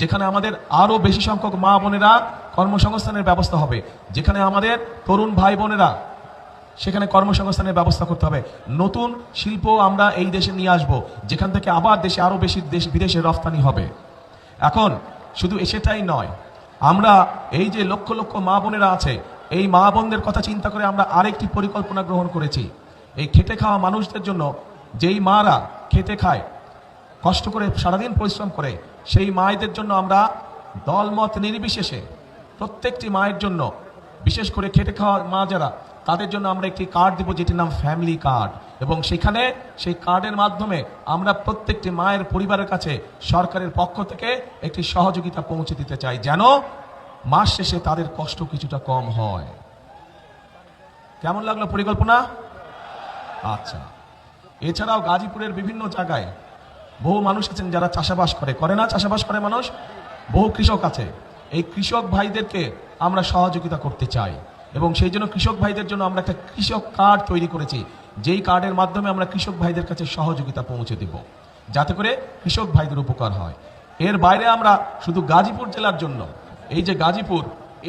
যেখানে আমাদের আরো বেশি সংখ্যক মা বোনেরা কর্মসংস্থানের ব্যবস্থা হবে, যেখানে আমাদের তরুণ ভাই বোনেরা সেখানে কর্মসংস্থানের ব্যবস্থা করতে হবে। নতুন শিল্প আমরা এই দেশে নিয়ে আসব, যেখান থেকে আবার দেশে আরো বেশি দেশ বিদেশে রফতানি হবে। এখন শুধু সেটাই নয়, আমরা এই যে লক্ষ লক্ষ মা বোনেরা আছে, এই মা বোনদের কথা চিন্তা করে আমরা আরেকটি পরিকল্পনা গ্রহণ করেছি। এই খেটে খাওয়া মানুষদের জন্য, যেই মারা খেতে খায়, কষ্ট করে সারাদিন পরিশ্রম করে, সেই মায়েদের জন্য আমরা দলমত নির্বিশেষে প্রত্যেকটি মায়ের জন্য, বিশেষ করে খেটে খাওয়া মা যারা, তাদের জন্য আমরা একটি কার্ড দিব, যেটির নাম ফ্যামিলি কার্ড। এবং সেখানে সেই কার্ডের মাধ্যমে আমরা প্রত্যেকটি মায়ের পরিবারের কাছে সরকারের পক্ষ থেকে একটি সহযোগিতা পৌঁছে দিতে চাই, যেন মাস শেষে তাদের কষ্ট কিছুটা কম হয়। কেমন লাগলো পরিকল্পনা? আচ্ছা, এছাড়াও গাজীপুরের বিভিন্ন জায়গায় বহু মানুষ আছেন যারা চাষাবাস করে না? চাষাবাস করে মানুষ, বহু কৃষক আছে। এই কৃষক ভাইদেরকে আমরা সহযোগিতা করতে চাই এবং সেই জন্য কৃষক ভাইদের জন্য আমরা একটা কৃষক কার্ড তৈরি করেছি, যেই কার্ডের মাধ্যমে আমরা কৃষক ভাইদের কাছে সহযোগিতা পৌঁছে দেব, যাতে করে কৃষক ভাইদের উপকার হয়। এর বাইরে আমরা শুধু গাজীপুর জেলার জন্য, এই যে গাজীপুর,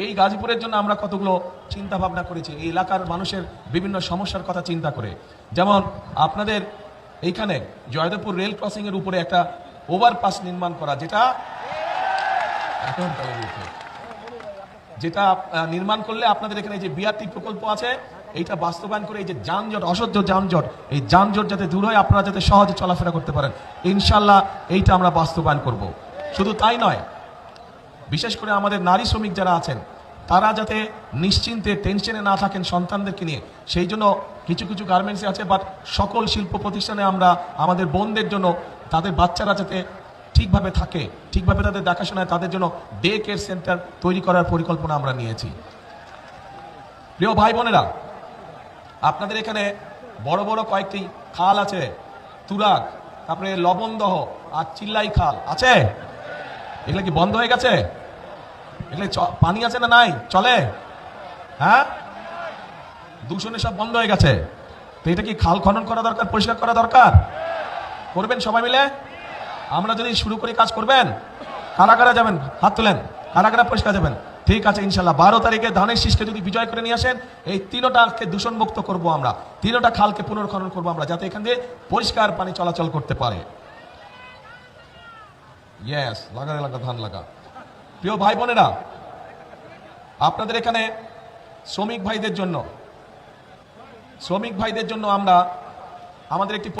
এই গাজীপুরের জন্য আমরা কতগুলো চিন্তা ভাবনা করেছি এই এলাকার মানুষের বিভিন্ন সমস্যার কথা চিন্তা করে। যেমন আপনাদের এইখানে জয়দেবপুর রেল ক্রসিং এর উপরে একটা ওভারপাস নির্মাণ করা, যেটা নির্মাণ করলে আপনাদের এখানে যে বিআরটি প্রকল্প আছে, এইটা বাস্তবায়ন করে এই যে যানজট, অসহ্য যানজট, এই যানজট যাতে দূর হয়, আপনারা যাতে সহজে চলাফেরা করতে পারেন, ইনশাল্লাহ এইটা আমরা বাস্তবায়ন করব। শুধু তাই নয়, বিশেষ করে আমাদের নারী শ্রমিক যারা আছেন, তারা যাতে নিশ্চিন্তে টেনশনে না থাকেন সন্তানদেরকে নিয়ে, সেই জন্য কিছু কিছু গার্মেন্টসে আছে, বাট সকল শিল্প প্রতিষ্ঠানে আমরা আমাদের বোনদের জন্য, তাদের বাচ্চারা যাতে ঠিকভাবে থাকে, ঠিকভাবে তাদের দেখাশোনায়, তাদের জন্য ডে কেয়ার সেন্টার তৈরি করার পরিকল্পনা আমরা নিয়েছি। প্রিয় ভাই বোনেরা, আপনাদের এখানে বড় বড় কয়েকটি খাল আছে, তুরাগ, তারপরে লবণদহ আর চিল্লাই খাল আছে। এগুলো কি বন্ধ হয়ে গেছে? এগুলো পানি আছে না নাই? চলে? হ্যাঁ, দূষণে সব বন্ধ হয়ে গেছে। তো এটা কি খাল খনন করা দরকার, পরিষ্কার করা দরকার? করবেন সবাই মিলে? আমরা যদি শুরু করি, কাজ করবেন? কারা কারা যাবেন? হাত তুলেন। কারা কারা পরিষ্কার যাবেন? ঠিক আছে, ইনশাল্লাহ 12 তারিখে ধানের শীষকে যদি বিজয় করে নিয়ে আসেন, এই তিনটাকে দূষণ মুক্ত করবো আমরা, তিনটা খালকে পুনর্খনন করবো আমরা, যাতে এখান দিয়ে পরিষ্কার পানি চলাচল করতে পারে। ইয়েস, লাগা লাগা ধান লাগা। প্রিয় ভাই বোনেরা, আপনাদের এখানে শ্রমিক ভাইদের জন্য আমরা আমাদের একটি